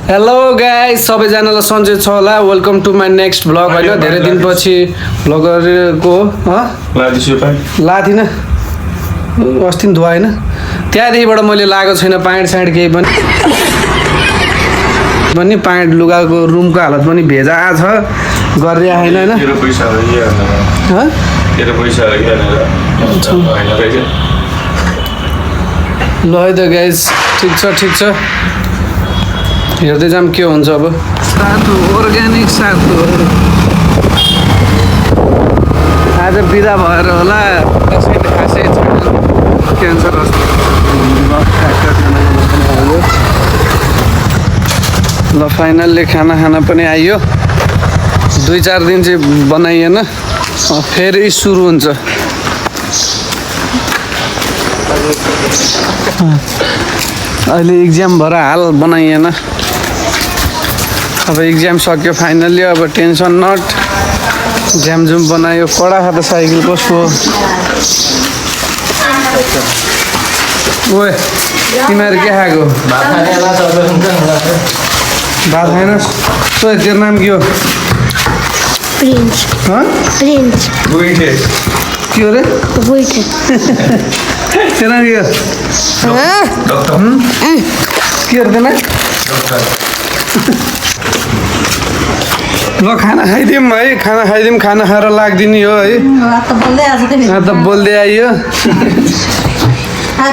Hello guys सबैजनालाई सन्चै छ होला welcome to my next vlog होइन धेरै दिनपछि भ्लगरको लाथिनँ अस्ति धुवाएन त्यहाँदेखिबाट मैले लगाएको छैन प्यान्ट साइड केही पनि प्यान्ट लुगाको रुमको हालत पनि भेजा छ गरेर आएन होइन ल है त गाइस ठिक छ हेर्दै जाऊँ के हुन्छ अब सातु अर्ग्यानिक सातु आज बिदा भएर होला कसैले खासै छैन क्यान्सर ल फाइनल्ली खाना पनि आइयो 2-4 दिन चाहिँ बनाइएन फेरि सुरु हुन्छ अहिले इक्जाम भएर हाल बनाइएन अब इक्जाम सक्यो फाइनल्ली अब टेन्सन नट झ्यामझुम बनायो कडा खाँदा साइकल कसको ओए तिमीहरू के खाएको भात खाएन सो तेरो नाम के हो प्रिन्स के हो रे तेरो नाम के हो के हो तेरो ल खाना खाइदिउँ है खाना खाएर लाग्दिने हो है त बोल्दै आइयो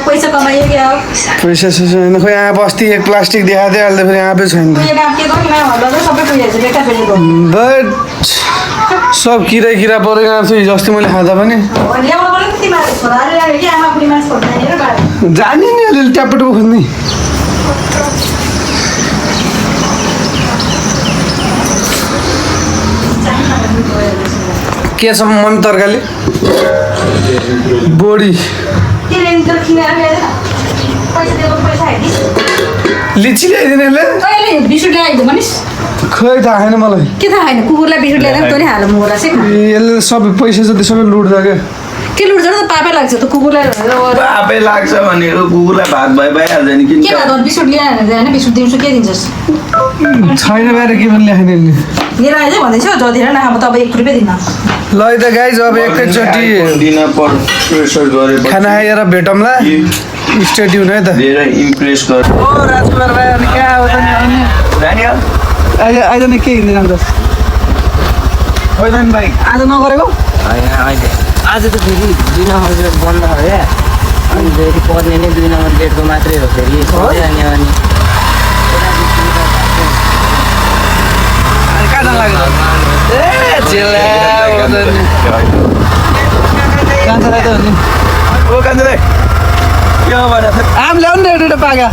पैसा कमाइयो क्या हो पैसा छैन खोइ यहाँ बस्ती एक प्लास्टिक देखाउँदै अहिले फेरि आँपै छैन बट सब किरा परेको आएको छु हिजो अस्ति मैले खाँदा पनि जाने नि अलिअलि ट्यापटुपो खोज्ने के छ मम्मी तरकारी बोडी लिची ल्याइदिने खोइ थाहा छैन मलाई के थाहा छैन कुकुरलाई बिस्कुट ल्याएर तैँले हाल मोरा यसले सबै पैसा जति सबै लुट्छ क्या के लुट्छ त पापै लाग्छ त कुकुरलाई पापै लाग्छ भनेको कुकुरलाई भात भइहाल्छ नि के भात बिस्कुट ल्याएर होइन बिस्कुट दिउँछु के दिन्छस् छैन बाहिर के पनि ल्याएन लिएर आइज भन्दैछ जतिखेर न अब तपाईँ 1 रुपियाँ दिन्न ल है त गाइज अब एकैचोटि खाना खाएर भेटौँला स्टे ट्युन है त धेरै इम्प्रेस गर ओ राजकुमार भाइ अनि कहाँ हो त नि आज नि के हिँड्दै जान्छस् होइन भाइ आज नगरेको आज त फेरि 2 नम्बर बन्द भयो अनि फेरि पर्ने नै 2 नम्बर डेटको मात्रै हो फेरि अनि कहाँ जान लाग्यो ए चिल्ला कान्छ राई त हो नि ओ कान्छे के हो भने आम ल्याउनु न एउटा पागा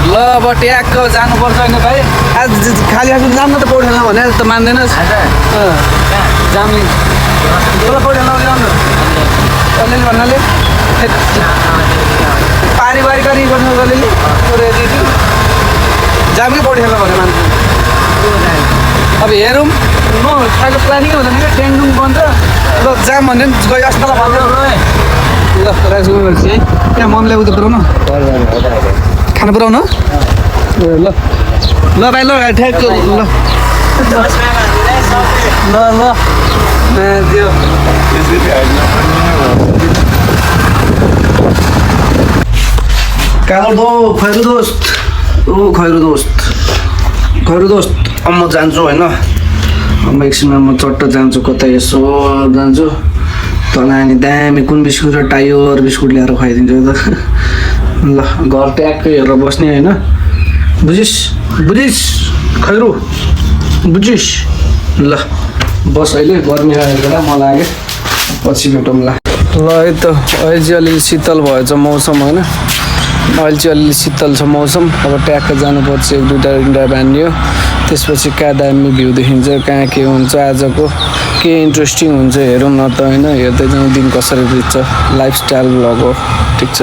ल अब ट्याक्क जानुपर्छ होइन भाइ आज खाली आज जानु त पौडी खेल्न भने त मान्दैनस् जाम्ने तँलाई पौडी खेल्न ल्याउनु अलिअलि भन्नाले पारिवारिक गर्नु अलिअलि जाम्ने पौडी खेल्न भने मान्छ अब हेरौँ म खाएको प्लानिङै हुँदैन क्या टेन्डुङ बन्छ ल जाम भने गयो अस्तालाई भन्दै ल राजकुमार है त्यहाँ मम्मीलाई उता पुऱ्याउनु खाना पुऱ्याउनु ल ल भाइ ल ठ्याक्क ल त्यो कालो दो खैरु दोस्त ओ खैरु दोस्त अब म जान्छु होइन अब एकछिनमा म चट्ट जान्छु कतै यसो जान्छु तँलाई अनि दामी कुन बिस्कुट र टायर बिस्कुट ल्याएर खुवाइदिन्छु त ल घर ट्याक्कै हेरेर बस्ने होइन बुझिस् खैरु बुझिस् ल बस अहिले गर्मी आएको म लाग्यो पछि भेटौँला ल है त अहिले चाहिँ अलिअलि शीतल भएछ मौसम होइन अहिले चाहिँ अलिअलि शीतल छ मौसम अब ट्याक्क जानुपर्छ 1-2टा इन्डा बान्यो त्यसपछि कहाँ दामी भ्यू देखिन्छ कहाँ के हुन्छ आजको के इन्ट्रेस्टिङ हुन्छ हेरौँ न त होइन हेर्दै जाउँ दिन कसरी बित्छ लाइफस्टाइल भ्लग हो ठिक छ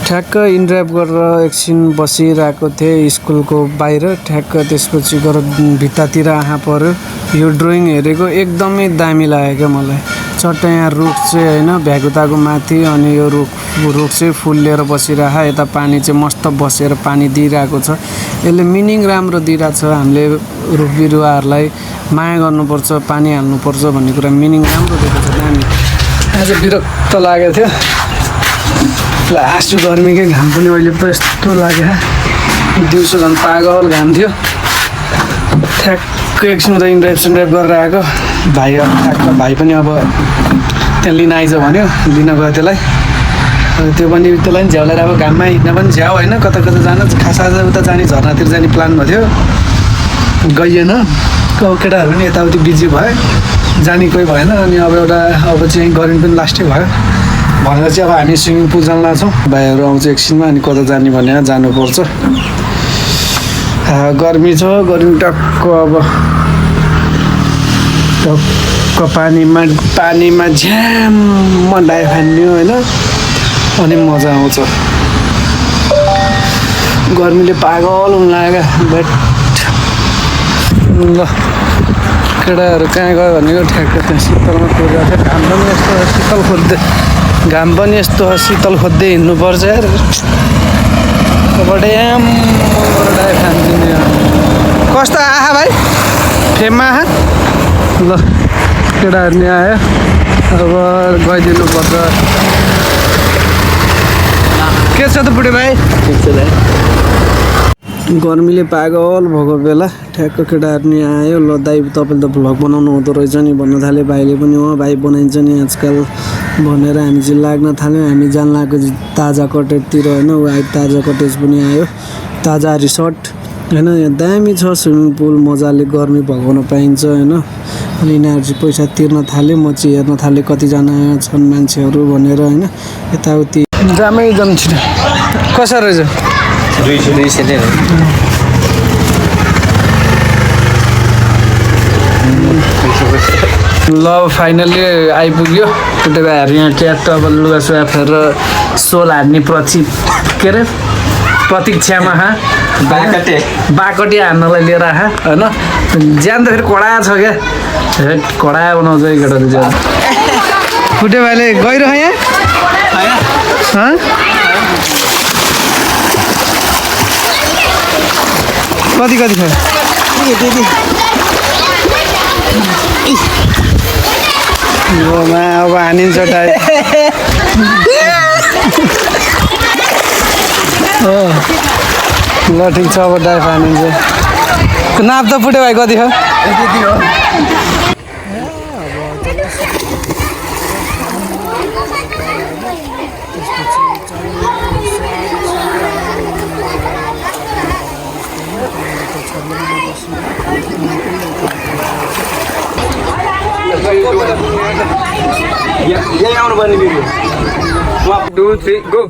ठ्याक्क इनड्राइभ गरेर एकछिन बसिरहेको थिएँ स्कुलको बाहिर ठ्याक्क त्यसपछि गएर भित्तातिर आँखा पऱ्यो यो ड्रइङ हेरेको एकदमै दामी लाग्यो क्या मलाई चट्ट यहाँ रुख चाहिँ होइन भ्यागुताको माथि अनि यो रुख चाहिँ फुल लिएर बसिरहेको यता पानी चाहिँ मस्त बसेर पानी दिइरहेको छ यसले मिनिङ राम्रो दिइरहेको छ हामीले रुख बिरुवाहरूलाई माया गर्नुपर्छ पानी हाल्नुपर्छ भन्ने कुरा मिनिङ राम्रो दिएको छ दामी आज विरक्त लागेको थियो लास्ट गर्मीकै घाम पनि अहिले पो यस्तो लाग्यो दिउँसो झन् पागल घाम थियो ठ्याक्कै एकछिन त इन्ड्राइभ गरेर आएको भाइ पनि अब त्यहाँ लिन आइज भन्यो लिन गयो त्यसलाई त्यो पनि त्यसलाई पनि झ्याउलाएर अब घाममा हिँड्न पनि झ्याउ होइन कता कता जान खास आज उता जाने झर्नातिर जाने प्लान भएको थियो गइएन केटाहरू पनि यताउति बिजी भयो जाने कोही भएन अनि अब अब चाहिँ गर्मी पनि लास्टै भयो भनेर चाहिँ अब हामी स्विमिङ पुल जान लाग्छौँ भाइहरू आउँछ एकछिनमा अनि कता जाने भनेर जानुपर्छ गर्मी छ गर्मी टक्क अब टक्क पानीमा झ्याम डाइ फान्ने होइन अनि मजा आउँछ गर्मीले पागल हुन लाग्यो बट ल केटाहरू कहाँ गयो भनेको ठ्याक्क त्यहाँ शीतलमा कुदिरहेको थियो घाम पनि यस्तो शीतल खोज्दै हिँड्नुपर्छ यार डाइ फानिदिने कस्तो आहा भाइ फेममा आहा ल केटाहरू नि आयो अब गइदिनु पर्छ के छ त बुढे भाइ ठिक छ दाइ गर्मीले पागल भएको बेला ठ्याक्क केटाहरू नि आयो ल दाइ तपाईँले त भ्लग बनाउनु हुँदो रहेछ नि भन्न थाल्यो भाइले पनि हो भाइ बनाइन्छ नि आजकल भनेर हामी चाहिँ लाग्न थाल्यौँ हामी जान लागेको ताजा कटेजतिर होइन ऊ आयो ताजा कटेज पनि आयो ताजा रिसोर्ट होइन यहाँ दामी छ स्विमिङ पुल मजाले गर्मी भगाउन पाइन्छ होइन अनि यिनीहरू चाहिँ पैसा तिर्न थाल्यो म चाहिँ हेर्न थालेँ कतिजना छन् मान्छेहरू भनेर होइन यताउति जामै एकदम छिटो कसो रहेछ 200 नै हो ल फाइनल्ली आइपुग्यो त्यो भाइहरू यहाँ ट्याक्ट अब लुगा सुगा फेरेर सोल हान्ने के अरे प्रतीक्षामा बाकटे हान्नलाई लिएर आहा होइन ज्यान त फेरि कडा छ क्या कडा बनाउँछ केटाहरू ज्यान फुटे भाइले गइरह यहाँ कति छ अब हानिन्छ टाइ ल ठिक छ अब डाइभ हानिन्छ नाप त फुटे भाइ कति हो यही आउनु पर्ने भिडियो 1 2 3 गो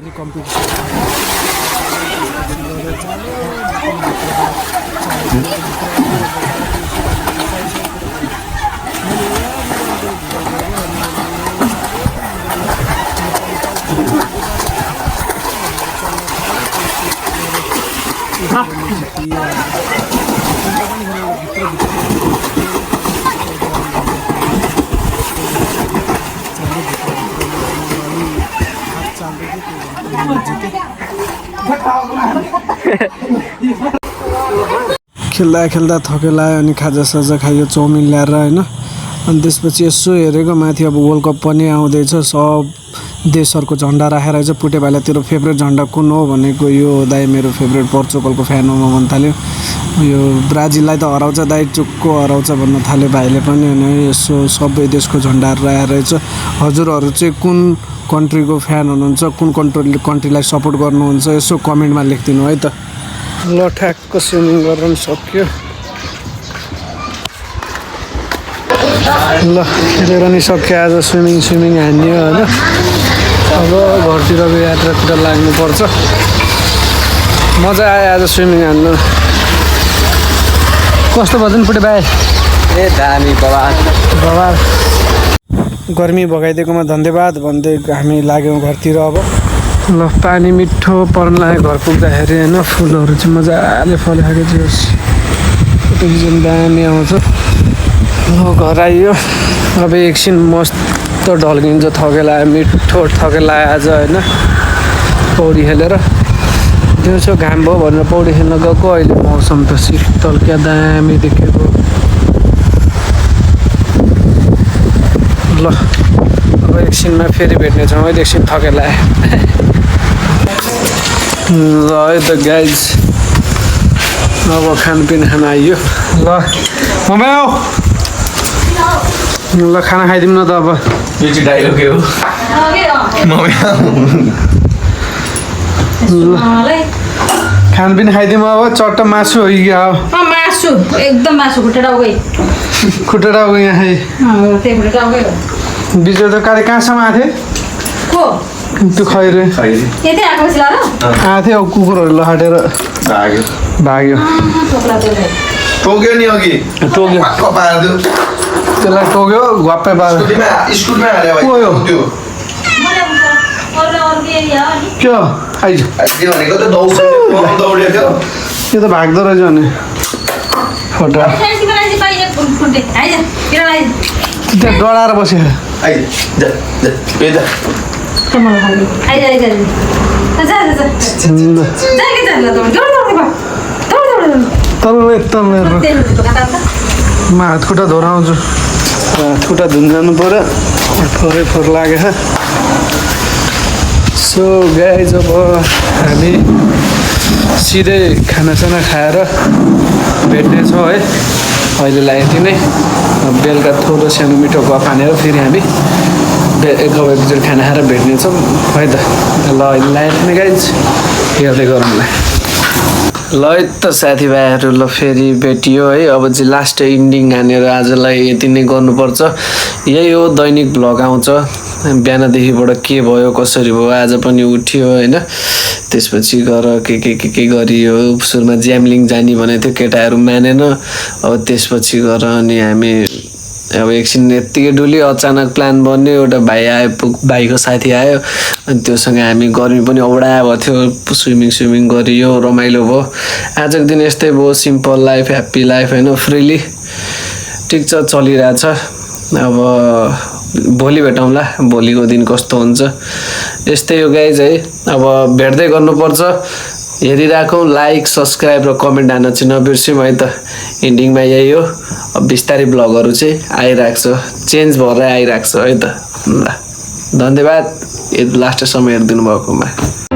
खेल्दा थकेला अनि खाजासाजा खायो चाउमिन ल्याएर होइन अनि त्यसपछि यसो हेरेको माथि अब वर्ल्ड कप पनि आउँदैछ सब देशहरूको झन्डा राखेर चाहिँ पुटे भाइलाई तेरो फेभरेट झन्डा कुन हो भनेको यो दाइ मेरो फेभरेट पोर्चुगलको फ्यान हो म भन्न थाल्यो यो ब्राजिललाई त हराउँछ दाइ चुक्को हराउँछ भन्न थाल्यो भाइले पनि होइन यसो सबै देशको झन्डाहरू राखेर चाहिँ हजुरहरू चाहिँ कुन कन्ट्रीको फ्यान हुनुहुन्छ कुन कन्ट्रीलाई सपोर्ट गर्नुहुन्छ यसो कमेन्टमा लेखिदिनु है त ल ठ्याक्क स्विमिङ गरेर पनि सक्यो ल खेलेर नि सक्यो आज स्विमिङ हान्यो होइन अब घरतिरको यात्रातिर लाग्नुपर्छ मजा आयो आज स्विमिङ हान्नु कस्तो भयो नि पुटे भाइ ए दामी बाबा गर्मी भगाइदिएकोमा धन्यवाद भन्दै हामी लाग्यौँ घरतिर अब ल पानी मिठो पर्न लाग्यो घर पुग्दाखेरि होइन फुलहरू चाहिँ मजाले फलेको थियो दामी आउँछ ल घर आइयो अब एकछिन कस्तो ढल्किन्छ थकेला मिठो थकेला आज होइन पौडी खेलेर दिउँसो घाम भयो भनेर पौडी खेल्न गएको अहिले मौसम त शीतल क्या दामी देखेको ल अब एकछिनमा फेरि भेट्नेछौँ है एकछिन थकेला ल है त गाइज अब खानपिन खाना आइयो ल मम्मी आऊ ल खाना खाइदिउँ न त अब यो चाहिँ डाइलग हो मम्मी खानपिन खाइदिउँ अब चट्ट मासु हो कि क्या हो मासु एकदम मासु खुट्टेर गई खुट्टेर अब यहाँ खाइ त्यही खुट्टेर गयो बिजो त कहाँसम्म आएको थिएँ को त्यो खैरे यतै आएको पछि ल आएको थियो अब कुकुरहरू लहाटेर भाग्यो भाग्यो टोक्यो नि अघि टोक्यो पक्क पारिदियो त्यसलाई टोक्यो घप्पै पार स्कुलमा हाल्यो को हो? त्यो क्या आइज त्यो भनेको त दौडेको थियो यो त भाग्दो रहेछ भने फोटो त्यहाँ डराएर बस्यो आइ जा जा ए जा तल म हात खुट्टा धोराउँछु हात खुट्टा धुन जानु पऱ्यो फोरै फोहोर लाग्यो सो गाइज अब हामी सिधै खानासाना खाएर भेट्नेछौँ है अहिलेलाई यति नै बेलुका थोरो सानो मिठो गफ हानेर फेरि हामी एक बजी खाना खाएर भेट्नेछौँ है त ल अहिलेलाई यति नै गाइज हेर्दै गरौँला ल है त साथीभाइहरू ल फेरि भेटियो है अब चाहिँ लास्ट इन्डिङ हानेर आजलाई यति नै गर्नुपर्छ यही हो दैनिक भ्लग आउँछ बिहानदेखिबाट के भयो कसरी भयो आज पनि उठ्यो होइन त्यसपछि गएर के गरियो सुरुमा ज्यामलिङ जाने भनेको थियो केटाहरू मानेन अब त्यसपछि गएर अनि हामी अब एकछिन यत्तिकै डुल्यो अचानक प्लान बन्यो एउटा भाइ आयो भाइको साथी आयो अनि त्योसँग हामी गर्मी पनि औडा भएको थियो स्विमिङ गरियो रमाइलो भयो आजको दिन यस्तै भयो सिम्पल लाइफ ह्याप्पी लाइफ होइन फ्रिली ठिक छ चलिरहेछ अब भोलि भेटौँला भोलिको दिन कस्तो हुन्छ यस्तै हो गाइज है अब भेट्दै गर्नुपर्छ हेरिराखौँ लाइक सब्सक्राइब र कमेन्ट हान्न चाहिँ नबिर्स्यौँ है त इन्डिङमा यही हो अब बिस्तारै ब्लगहरू चाहिँ आइरहेको छ चेन्ज भएर आइरहेको छ है त ल धन्यवाद लास्ट समय हेरिदिनु भएकोमा